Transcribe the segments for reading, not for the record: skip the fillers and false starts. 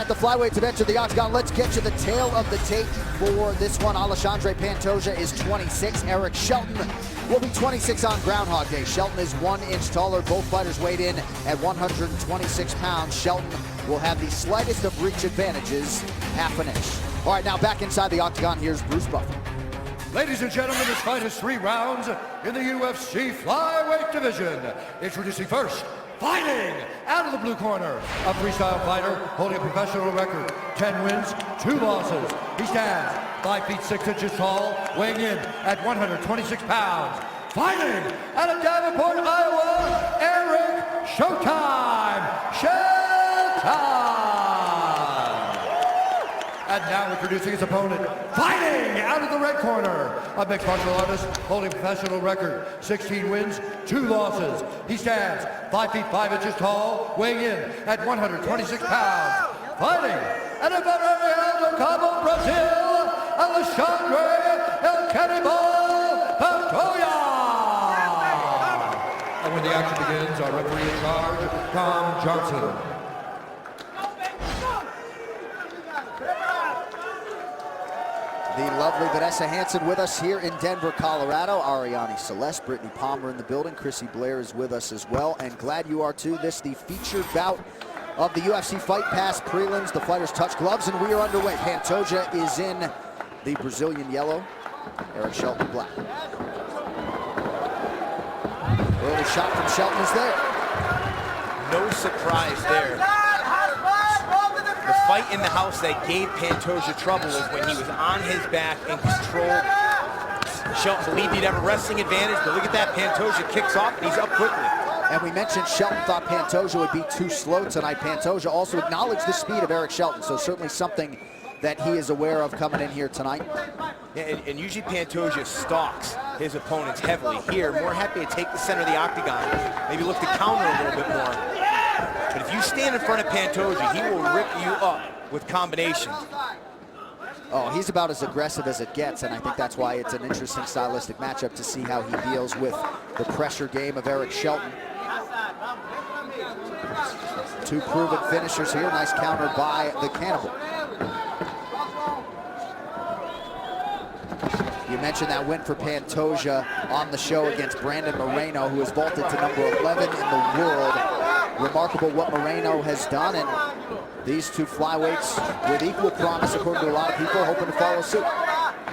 right, the flyweights have entered the octagon. Let's get to the tail of the tape for this one. Alexandre Pantoja is 26. Eric Shelton will be 26 on Groundhog Day. Shelton is 1 inch taller. Both fighters weighed in at 126 pounds. Shelton will have the slightest of reach advantages, half an inch. All right, now back inside the octagon, here's Bruce Buffer. Ladies and gentlemen, this fight is 3 rounds in the UFC flyweight division. Introducing first, fighting out of the blue corner, a freestyle fighter holding a professional record, 10 wins, 2 losses. He stands 5 feet 6 inches tall, weighing in at 126 pounds. Fighting out of Davenport, Iowa, Eric Showtime Shelton. And now introducing his opponent, fighting out of the red corner, a mixed martial artist holding a professional record, 16 wins, 2 losses. He stands 5 feet 5 inches tall, weighing in at 126 pounds. Fighting out of Alexandre, Brazil, Alexandre El Cannibal Pantoja. And when the action begins, our referee in charge, Tom Johnson. The lovely Vanessa Hansen with us here in Denver, Colorado. Ariane Celeste, Brittany Palmer in the building. Chrissy Blair is with us as well. And glad you are too. This the featured bout of the UFC Fight Pass prelims. The fighters touch gloves and we are underway. Pantoja is in the Brazilian yellow. Eric Shelton black. Early shot from Shelton is there. No surprise there. The fight in the house that gave Pantoja trouble is when he was on his back and controlled. Shelton believed he'd have a wrestling advantage, but look at that, Pantoja kicks off and he's up quickly. And we mentioned Shelton thought Pantoja would be too slow tonight. Pantoja also acknowledged the speed of Eric Shelton, so certainly something that he is aware of coming in here tonight. Yeah, and usually Pantoja stalks his opponents heavily. Here, more happy to take the center of the octagon, maybe look to counter a little bit more. But if you stand in front of Pantoja, he will rip you up with combinations. Oh, he's about as aggressive as it gets, and I think that's why it's an interesting stylistic matchup to see how he deals with the pressure game of Eric Shelton. 2 proven finishers here. Nice counter by the Cannibal. You mentioned that win for Pantoja on the show against Brandon Moreno, who is vaulted to number 11 in the world. Remarkable what Moreno has done, and these 2 flyweights with equal promise, according to a lot of people, hoping to follow suit.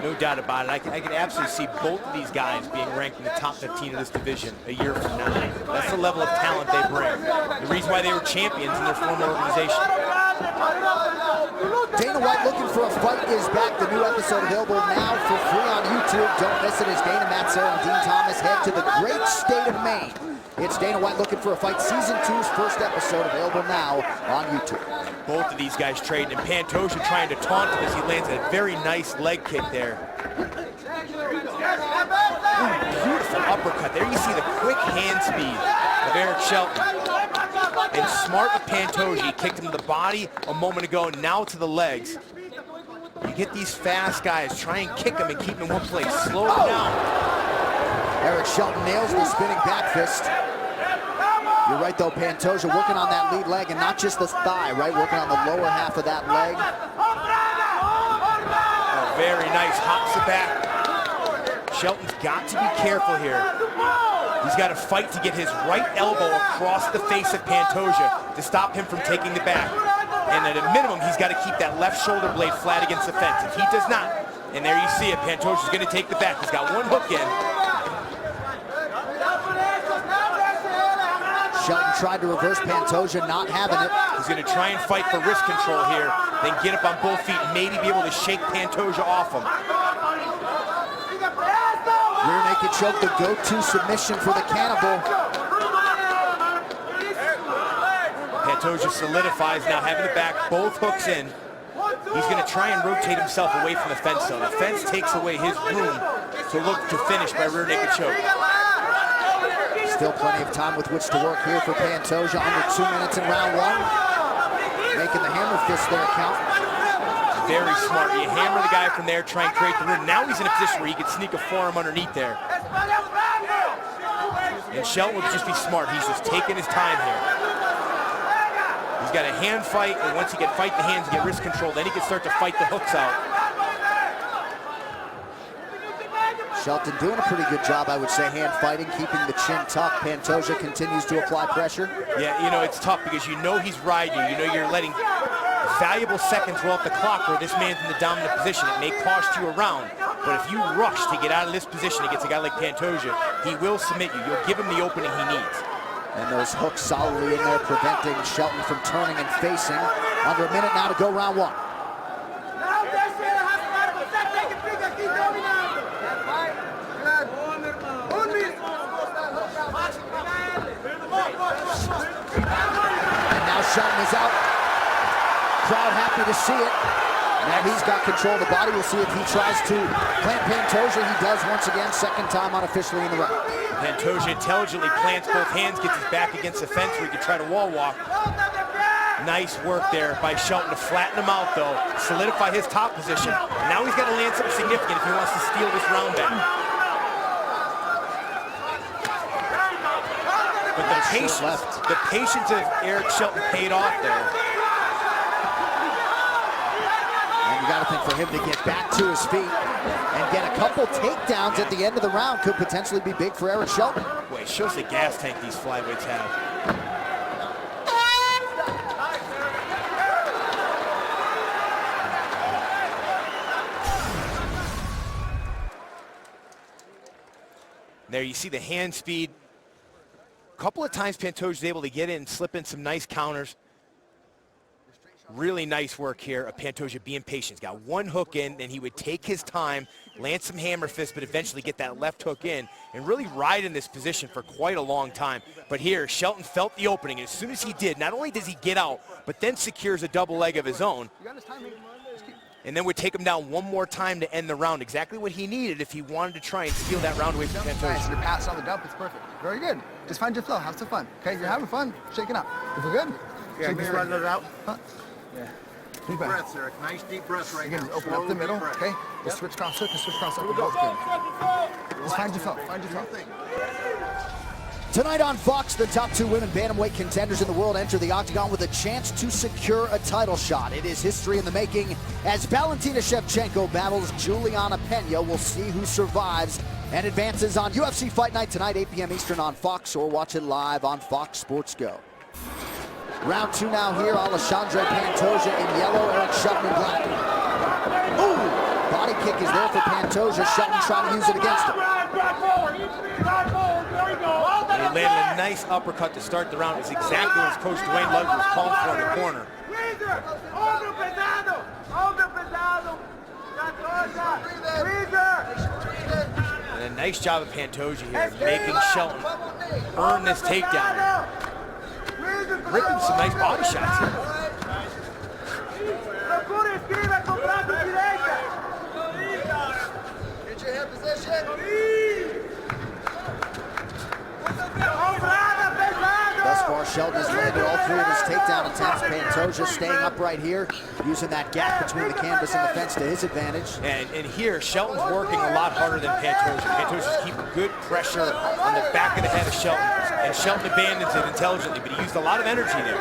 No doubt about it. I can absolutely see both of these guys being ranked in the top 15 of this division a year from now. That's the level of talent they bring. The reason why they were champions in their former organization. Dana White looking for a fight is back. The new episode available now for free on YouTube. Don't miss it as Dana, Matt Serra, and Dean Thomas head to the great state of Maine. It's Dana White looking for a fight. Season 2's first episode available now on YouTube. Both of these guys trading, and Pantoja trying to taunt him as he lands a very nice leg kick there. Ooh, beautiful uppercut. There you see the quick hand speed of Eric Shelton. And smart with Pantoja. He kicked him to the body a moment ago, now to the legs. You get these fast guys, try and kick him and keep him in one place. Slow him down. Eric Shelton nails the spinning back fist. You're right though, Pantoja working on that lead leg and not just the thigh, right? Working on the lower half of that leg. Oh, very nice, hops it back. Shelton's got to be careful here. He's got to fight to get his right elbow across the face of Pantoja to stop him from taking the back. And at a minimum, he's got to keep that left shoulder blade flat against the fence. If he does not, and there you see it, Pantoja's going to take the back. He's got one hook in. Shelton tried to reverse Pantoja, not having it. He's going to try and fight for wrist control here, then get up on both feet and maybe be able to shake Pantoja off him. Rear naked choke, the go-to submission for the Cannibal. Pantoja solidifies now, having the back, both hooks in. He's going to try and rotate himself away from the fence, though. The fence takes away his room to look to finish by rear naked choke. Still plenty of time with which to work here for Pantoja. Under 2 minutes in round 1. Making the hammer fist there count. Very smart. You hammer the guy from there, try and create the room. Now he's in a position where he can sneak a forearm underneath there. And Shelton would just be smart. He's just taking his time here. He's got a hand fight, and once he can fight the hands and get wrist control, then he can start to fight the hooks out. Shelton doing a pretty good job, I would say, hand fighting, keeping the chin tucked. Pantoja continues to apply pressure. Yeah, you know, it's tough because you know he's riding you. You know you're letting valuable seconds roll off the clock where this man's in the dominant position. It may cost you a round, but if you rush to get out of this position against a guy like Pantoja, he will submit you. You'll give him the opening he needs. And those hooks solidly in there, preventing Shelton from turning and facing. Under a minute now to go, round one. And now Shelton is out. Crowd happy to see it. Now he's got control of the body. We'll see if he tries to plant Pantoja. He does once again, second time unofficially in the round. Pantoja intelligently plants both hands, gets his back against the fence where he can try to wall walk. Nice work there by Shelton to flatten him out, though, solidify his top position. And now he's got to land something significant if he wants to steal this round back. But the patience of Eric Shelton paid off there. And you got to think for him to get back to his feet and get a couple takedowns at the end of the round could potentially be big for Eric Shelton. Boy, it shows the gas tank these flyweights have. There you see the hand speed. A couple of times Pantoja's able to get in and slip in some nice counters. Really nice work here of Pantoja being patient. He's got one hook in, and he would take his time, land some hammer fists, but eventually get that left hook in and really ride in this position for quite a long time. But here, Shelton felt the opening, and as soon as he did, not only does he get out, but then secures a double leg of his own. And then would take him down one more time to end the round. Exactly what he needed if he wanted to try and steal that round away from Pantoja. Nice. You're passing on the dump. It's perfect. Very good. Just find your flow. Have some fun. Okay, you're having fun. Shake it out. If we're good. Yeah, just run it out. Huh? Yeah. Deep Breaths, Eric. Nice deep breaths right Again, now. open up the middle. Okay. Just switch cross hook and switch cross hook. Both good. Just find your flow. Find your flow. Tonight on Fox, the top two women bantamweight contenders in the world enter the octagon with a chance to secure a title shot. It is history in the making as Valentina Shevchenko battles Juliana Pena. We'll see who survives and advances on UFC Fight Night tonight, 8 p.m. Eastern on Fox, or watch it live on Fox Sports Go. Round two now here. Alexandre Pantoja in yellow, Eric Shelton in black. Ooh! Body kick is there for Pantoja. Shelton trying to use it against him. And he landed a nice uppercut to start the round. It's exactly what his coach Dwayne Ludwig was calling for in the corner. And a nice job of Pantoja here, making Shelton earn this takedown. Ripping some nice body shots here. Get your head position. Thus far, Shelton has landed all three of his takedown attempts. Pantoja staying upright here, using that gap between the canvas and the fence to his advantage. And here, Shelton's working a lot harder than Pantoja. Pantoja's keeping good pressure on the back of the head of Shelton. And Shelton abandons it intelligently, but he used a lot of energy there.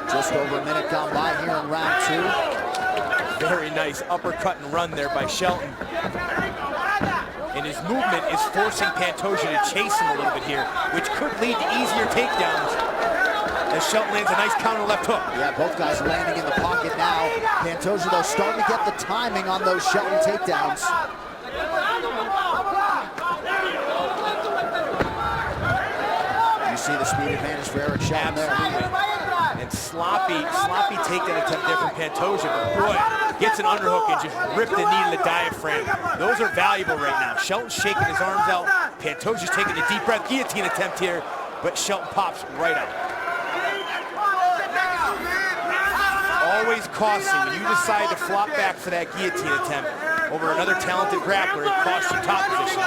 Just over a minute gone by here in round two. Very nice uppercut and run there by Shelton. And his movement is forcing Pantoja to chase him a little bit here, which could lead to easier takedowns as Shelton lands a nice counter left hook. Yeah, both guys landing in the pocket now. Pantoja, though, starting to get the timing on those Shelton takedowns. You see the speed advantage for Eric Shelton there. And sloppy takedown attempt there from Pantoja, but boy, gets an underhook and just ripped the knee to the diaphragm. Those are valuable right now. Shelton's shaking his arms out. Pantoja's taking a deep breath, guillotine attempt here, but Shelton pops right out. Always costly when you decide to flop back for that guillotine attempt over another talented grappler. It costs you top position.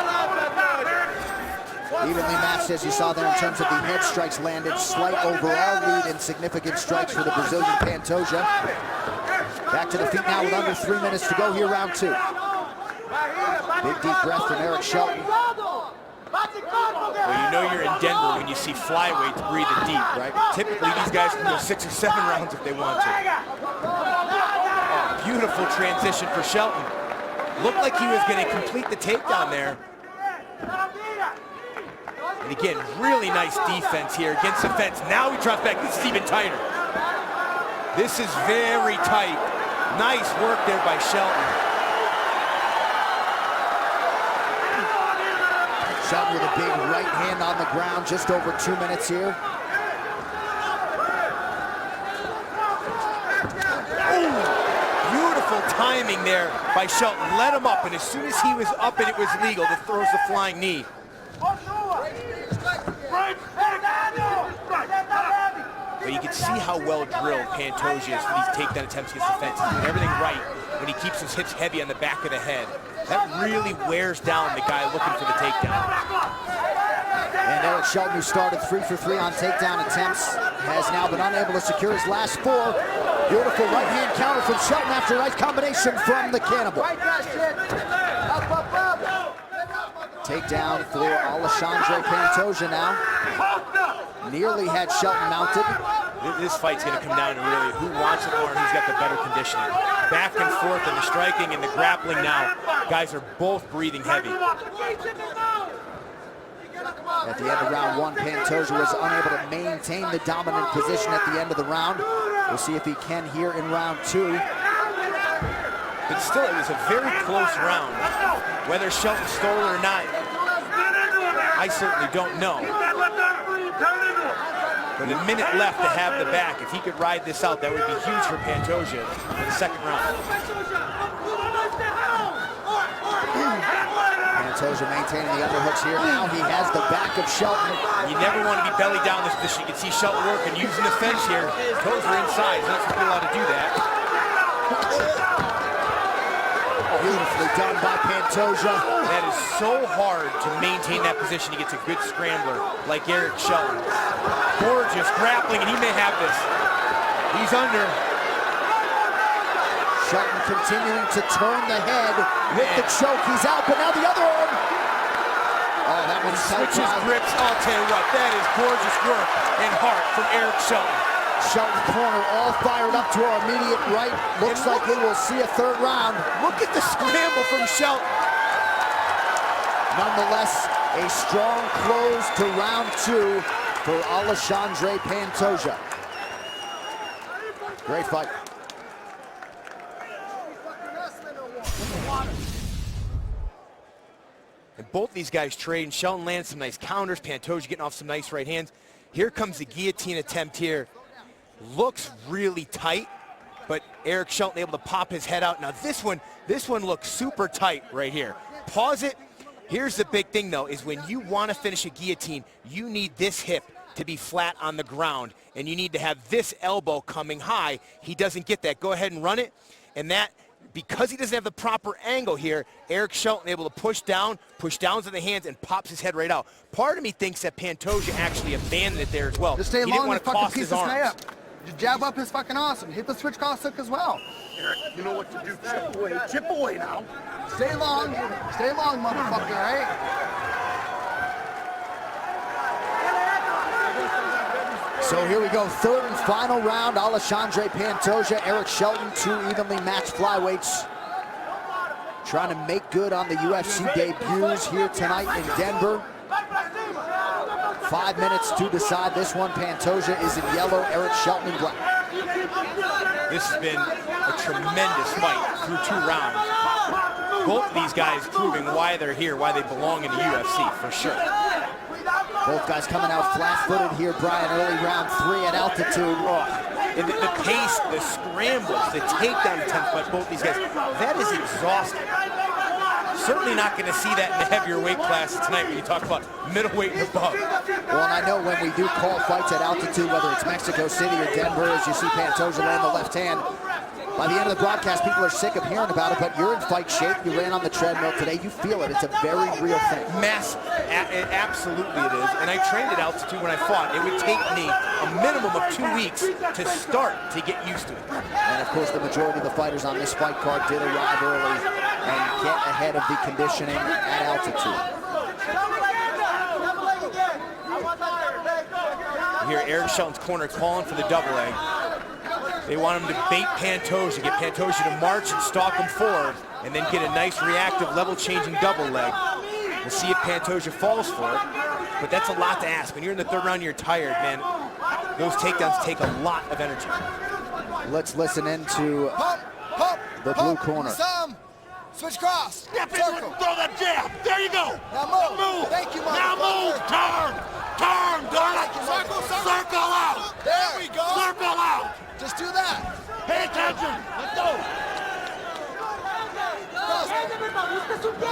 Evenly matched, as you saw there, in terms of the head strikes landed. Slight overall lead and significant strikes for the Brazilian Pantoja. Back to the feet now with under 3 minutes to go here, round two. Big deep breath from Eric Shelton. Well, you know you're in Denver when you see flyweights breathing deep, right? Typically, these guys can go 6 or 7 rounds if they want to. Oh, beautiful transition for Shelton. Looked like he was going to complete the takedown there. And again, really nice defense here against the fence. Now he drops back. This is even tighter. This is very tight. Nice work there by Shelton. Shelton with a big right hand on the ground, just over 2 minutes here. Beautiful timing there by Shelton. Let him up, and as soon as he was up and it was legal, he throws the flying knee. But you can see how well drilled Pantoja is for these takedown attempts against the fence. He's doing everything right when he keeps his hips heavy on the back of the head. That really wears down the guy looking for the takedown. And Eric Shelton, who started 3 for 3 on takedown attempts, has now been unable to secure his last 4. Beautiful right hand counter from Shelton after a nice combination from the Cannibal. Takedown for Alexandre Pantoja now. Nearly had Shelton mounted. This fight's going to come down to really who wants it more and who's got the better conditioning. Back and forth in the striking and the grappling now. Guys are both breathing heavy. At the end of round 1, Pantoja was unable to maintain the dominant position at the end of the round. We'll see if he can here in round 2. But still, it was a very close round. Whether Shelton stole it or not, I certainly don't know. But a minute left to have the back. If he could ride this out, that would be huge for Pantoja in the second round. Pantoja maintaining the underhooks here. Now he has the back of Shelton. You never want to be belly down this position. You can see Shelton working, using the fence here. Toes are inside. He's not allowed to do that. Beautifully done by Pantoja. That is so hard to maintain that position against a good scrambler like Eric Shelton. Gorgeous grappling, and he may have this. He's under. Shelton continuing to turn the head with the choke. He's out, but now the other arm. Oh, that one's tight. Switches grips. I'll tell you what, that is gorgeous work and heart from Eric Shelton. Shelton's corner all fired up to our immediate right. Looks like we will see a third round. Look at the scramble from Shelton. Nonetheless, a strong close to round 2 for Alexandre Pantoja. Great fight. And both these guys trade, and Shelton lands some nice counters. Pantoja getting off some nice right hands. Here comes the guillotine attempt here. Looks really tight, but Eric Shelton able to pop his head out. Now this one looks super tight right here. Pause it. Here's the big thing though, is when you want to finish a guillotine, you need this hip to be flat on the ground, and you need to have this elbow coming high. He doesn't get that. Go ahead and run it, and that, because he doesn't have the proper angle here, Eric Shelton able to push down to the hands and pops his head right out. Part of me thinks that Pantoja actually abandoned it there as well. Just stay he long didn't want and to fucking cost piece his his arms. head up. Just jab up his fucking awesome. Hit the switch cross hook as well. Eric, you know what to do. Chip away now. Stay long, motherfucker, right? So here we go, third and final round. Alexandre Pantoja, Eric Shelton, 2 evenly matched flyweights, trying to make good on the UFC debuts here tonight in Denver. 5 minutes to decide this one. Pantoja is in yellow, Eric Shelton in black. This has been a tremendous fight through 2 rounds. Both of these guys proving why they're here, why they belong in the UFC, for sure. Both guys coming out flat-footed here, Brian, early round 3 at altitude. Oh, and the pace, the scrambles, the takedown attempts by both these guys, that is exhausting. Certainly not going to see that in the heavier weight classes tonight when you talk about middleweight and above. Well, and I know when we do call fights at altitude, whether it's Mexico City or Denver, as you see Pantoja land the left hand, by the end of the broadcast, people are sick of hearing about it, but you're in fight shape. You ran on the treadmill today. You feel it. It's a very real thing. Absolutely it is. And I trained at altitude when I fought. It would take me a minimum of 2 weeks to start to get used to it. And of course, the majority of the fighters on this fight card did arrive early and get ahead of the conditioning at altitude. You hear Eric Shelton's corner calling for the double leg. They want him to bait Pantoja, get Pantoja to march and stalk him forward, and then get a nice reactive level-changing double leg. We'll see if Pantoja falls for it, but that's a lot to ask. When you're in the third round, you're tired, man. Those takedowns take a lot of energy. Let's listen into the blue corner. Switch cross. Step into it and throw that jab. There you go. Now move. Thank you, Now move. Turn. Turn, darn it. Circle out. There we go. Circle out. Just do that. Pay attention. Let's go.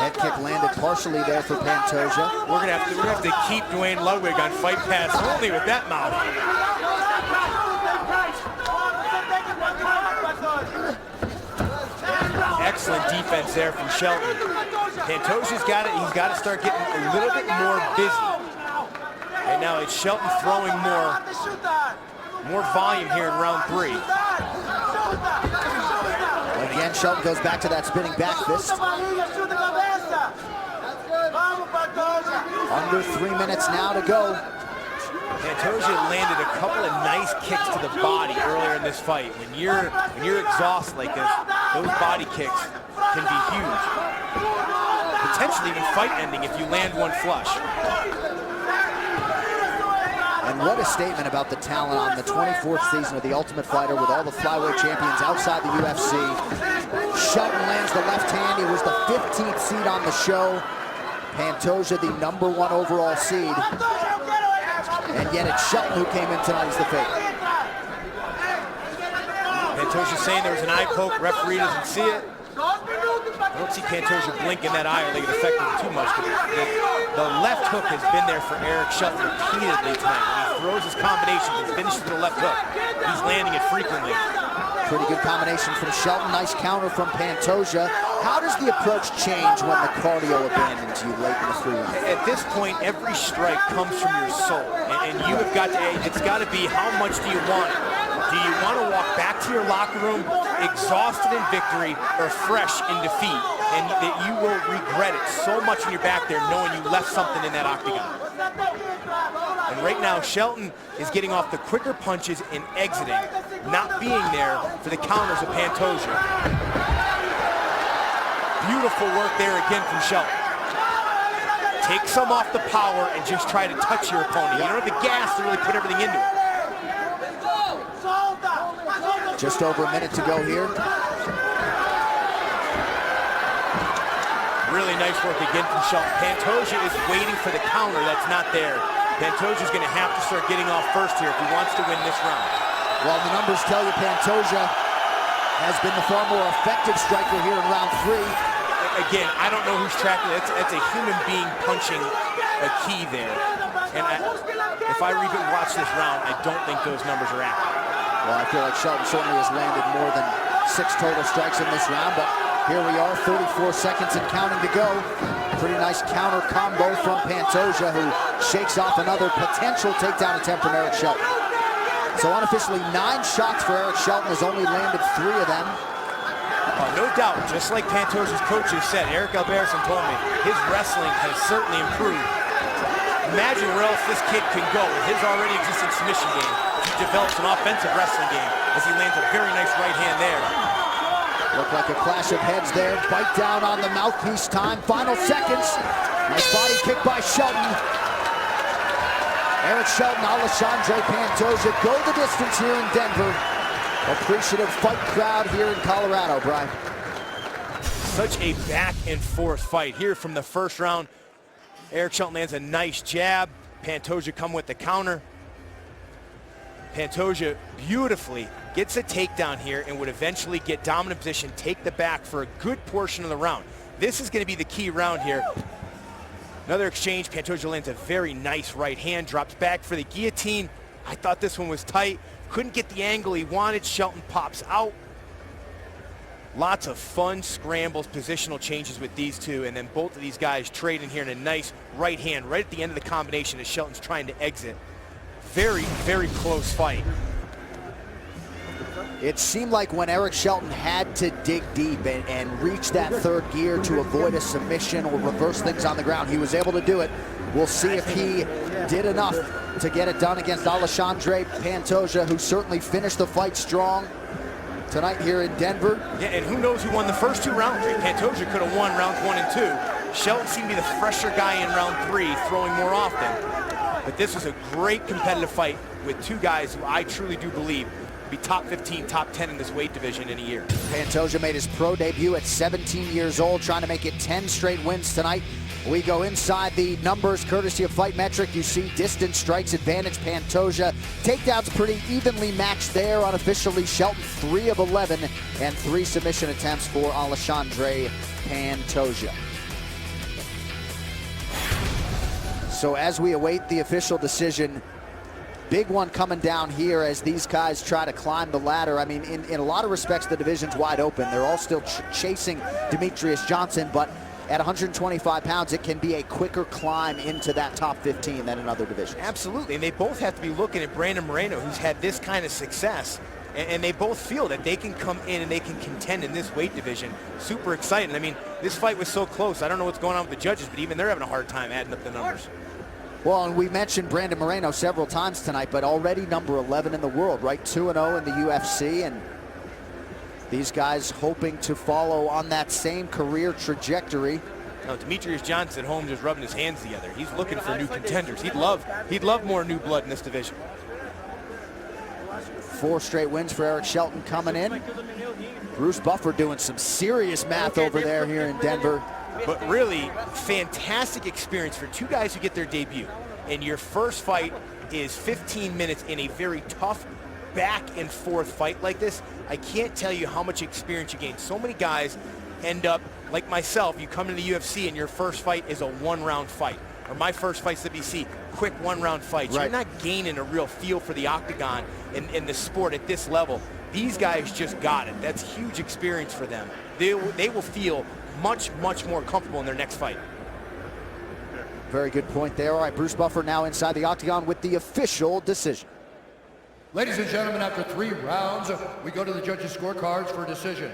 Head kick landed partially there for Pantoja. We're gonna have to keep Dwayne Ludwig on Fight Pass only with that mouth. Excellent defense there from Shelton. Pantoja's got it. He's got to start getting a little bit more busy. Right now it's Shelton throwing more volume here in round 3. Again, Shelton goes back to that spinning back fist. Under 3 minutes now to go. Pantoja landed a couple of nice kicks to the body earlier in this fight. When you're exhausted like this, those body kicks can be huge. Potentially even fight-ending if you land one flush. And what a statement about the talent on the 24th season of The Ultimate Fighter with all the flyweight champions outside the UFC. Shelton lands the left hand. He was the 15th seed on the show. Pantoja, the #1 overall seed. And yet it's Shelton who came in tonight as the favorite. Pantoja's saying there was an eye poke. Referee doesn't see it. I don't see Pantoja blinking that eye or they get affected too much. The left hook has been there for Eric Shelton repeatedly tonight. When he throws his combinations and finishes with a left hook, he's landing it frequently. Pretty good combination from Shelton. Nice counter from Pantoja. How does the approach change when the cardio abandons you late in the 3 round? At this point, every strike comes from your soul. And you have got to, it's got to be how much do you want it? Do you want to walk back to your locker room exhausted in victory or fresh in defeat? And that you will regret it so much when you're back there knowing you left something in that octagon. And right now, Shelton is getting off the quicker punches and exiting, not being there for the counters of Pantoja. Beautiful work there again from Shelton. Take some off the power and just try to touch your opponent. You don't have the gas to really put everything into it. Just over a minute to go here. Really nice work again from Shelton. Pantoja is waiting for the counter that's not there. Pantoja's going to have to start getting off first here if he wants to win this round. Well, the numbers tell you Pantoja has been the far more effective striker here in round 3. Again, I don't know who's tracking it. That's a human being punching a key there. And if I watch this round, I don't think those numbers are accurate. Well, I feel like Shelton certainly has landed more than 6 total strikes in this round, but here we are, 34 seconds and counting to go. Pretty nice counter combo from Pantoja, who shakes off another potential takedown attempt from Eric Shelton. So unofficially, 9 shots for Eric Shelton, has only landed 3 of them. No doubt, just like Pantoja's coaches said, Eric Alberson told me, his wrestling has certainly improved. Imagine where else this kid can go with his already existing submission game. He develops an offensive wrestling game as he lands a very nice right hand there. Looked like a clash of heads there. Bite down on the mouthpiece time. Final seconds. Nice body kick by Shelton. Eric Shelton, Alexandre Pantoja go the distance here in Denver. Appreciative fight crowd here in Colorado, Brian. Such a back and forth fight here from the first round. Eric Shelton lands a nice jab. Pantoja come with the counter. Pantoja beautifully gets a takedown here and would eventually get dominant position, take the back for a good portion of the round. This is going to be the key round here. Another exchange. Pantoja lands a very nice right hand, drops back for the guillotine. I thought this one was tight. Couldn't get the angle he wanted. Shelton pops out. Lots of fun scrambles, positional changes with these two, and then both of these guys trading here in a nice right hand right at the end of the combination as Shelton's trying to exit. Very, very close fight. It seemed like when Eric Shelton had to dig deep and reach that third gear to avoid a submission or reverse things on the ground, he was able to do it. We'll see if he did enough to get it done against Alexandre Pantoja, who certainly finished the fight strong tonight here in Denver. Yeah, and who knows who won the first 2 rounds. Pantoja could have won rounds 1 and 2. Shelton seemed to be the fresher guy in round 3, throwing more often. But this was a great competitive fight with 2 guys who I truly do believe be top 15, top 10 in this weight division in a year. Pantoja made his pro debut at 17 years old, trying to make it 10 straight wins tonight. We go inside the numbers, courtesy of Fight Metric. You see distance strikes advantage Pantoja. Takedowns pretty evenly matched there. Unofficially, Shelton 3 of 11 and 3 submission attempts for Alexandre Pantoja. So as we await the official decision, big one coming down here as these guys try to climb the ladder. I mean, in a lot of respects, the division's wide open. They're all still chasing Demetrius Johnson, but at 125 pounds, it can be a quicker climb into that top 15 than in other divisions. Absolutely, and they both have to be looking at Brandon Moreno, who's had this kind of success, and they both feel that they can come in and they can contend in this weight division. Super exciting. I mean, this fight was so close. I don't know what's going on with the judges, but even they're having a hard time adding up the numbers. Well, and we mentioned Brandon Moreno several times tonight, but already number 11 in the world, right? 2-0 in the UFC, and these guys hoping to follow on that same career trajectory. Now, Demetrius Johnson at home just rubbing his hands together. He's looking for new contenders. He'd love more new blood in this division. 4 straight wins for Eric Shelton coming in. Bruce Buffer doing some serious math over there here in Denver. But really, fantastic experience for 2 guys who get their debut. And your first fight is 15 minutes in a very tough back and forth fight like this. I can't tell you how much experience you gain. So many guys end up, like myself, you come into the UFC and your first fight is a 1-round fight. Or my first fight's WC, quick 1-round fights. Right. You're not gaining a real feel for the octagon in the sport at this level. These guys just got it. That's huge experience for them. They will feel much, much more comfortable in their next fight. Very good point there. All right, Bruce Buffer now inside the octagon with the official decision. Ladies and gentlemen, after 3 rounds, we go to the judges' scorecards for a decision.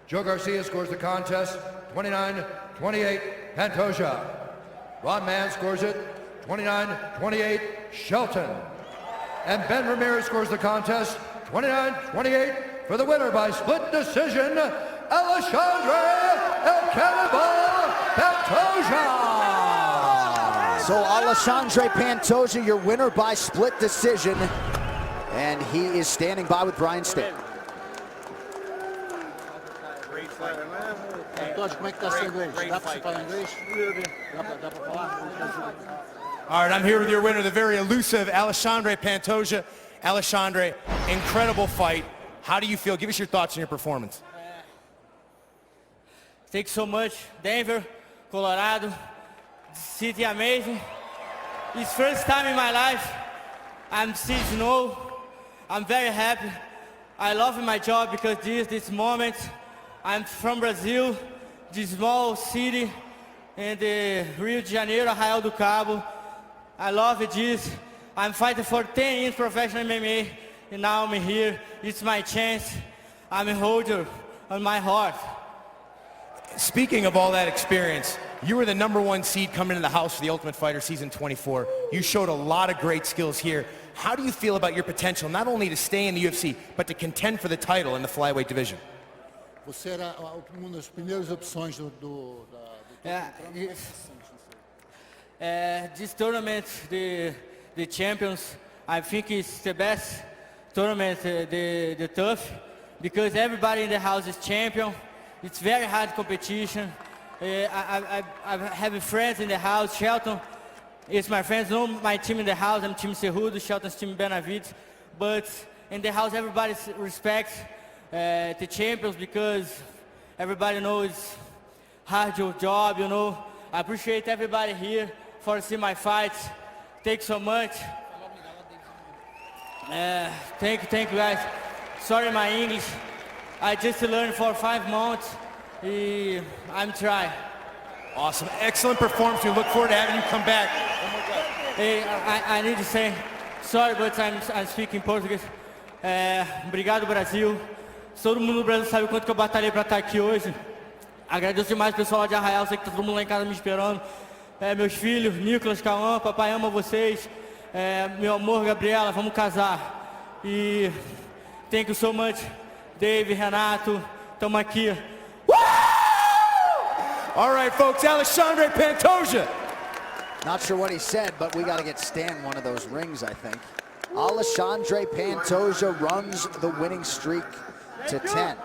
Joe Garcia scores the contest 29-28 Pantoja. Ron Mann scores it 29-28 Shelton. And Ben Ramirez scores the contest 29-28 for the winner by split decision, Alexandre El Cannibal Pantoja. So Alexandre Pantoja, your winner by split decision. And he is standing by with Brian State. Great fight. All right, I'm here with your winner, the very elusive Alexandre Pantoja. Alexandre, incredible fight. How do you feel? Give us your thoughts on your performance. Thanks so much, Denver, Colorado, city amazing. It's first time in my life I'm seeing snow. I'm very happy. I love my job because this moment, I'm from Brazil, this small city in the Rio de Janeiro, Arraial do Cabo. I love this. I'm fighting for 10 years professional MMA, and now I'm here. It's my chance. I'm a holder on my heart. Speaking of all that experience, you were the #1 seed coming into the house for the Ultimate Fighter Season 24. You showed a lot of great skills here. How do you feel about your potential not only to stay in the UFC, but to contend for the title in the flyweight division? Você era uma das primeiras opções do This tournament, the champions, I think it's the best tournament, the tough, because everybody in the house is champion. It's very hard competition. I have friends in the house. Shelton is my friends. Know my team in the house. I'm Team Cerrudo, Shelton's Team Benavides. But in the house, everybody respects the champions because everybody knows hard job, you know. I appreciate everybody here for seeing my fights. Thanks so much. Thank you guys. Sorry my English. I just learned for 5 months. I'm trying. Awesome, excellent performance. We look forward to having you come back. Hey, I need to say, sorry, but I'm speaking Portuguese. Obrigado, Brasil. Todo mundo no Brasil sabe o quanto que eu batalhei para estar aqui hoje. Agradeço demais o pessoal lá de Arraial, sei que tá todo mundo lá em casa me esperando. Meus filhos, Nicolas, Cauã, papai ama vocês. Meu amor, Gabriela, vamos casar. E thank you so much, Dave, Renato, tamo aqui. All right, folks, Alexandre Pantoja. Not sure what he said, but we got to get Stan one of those rings, I think. Alexandre Pantoja runs the winning streak to 10.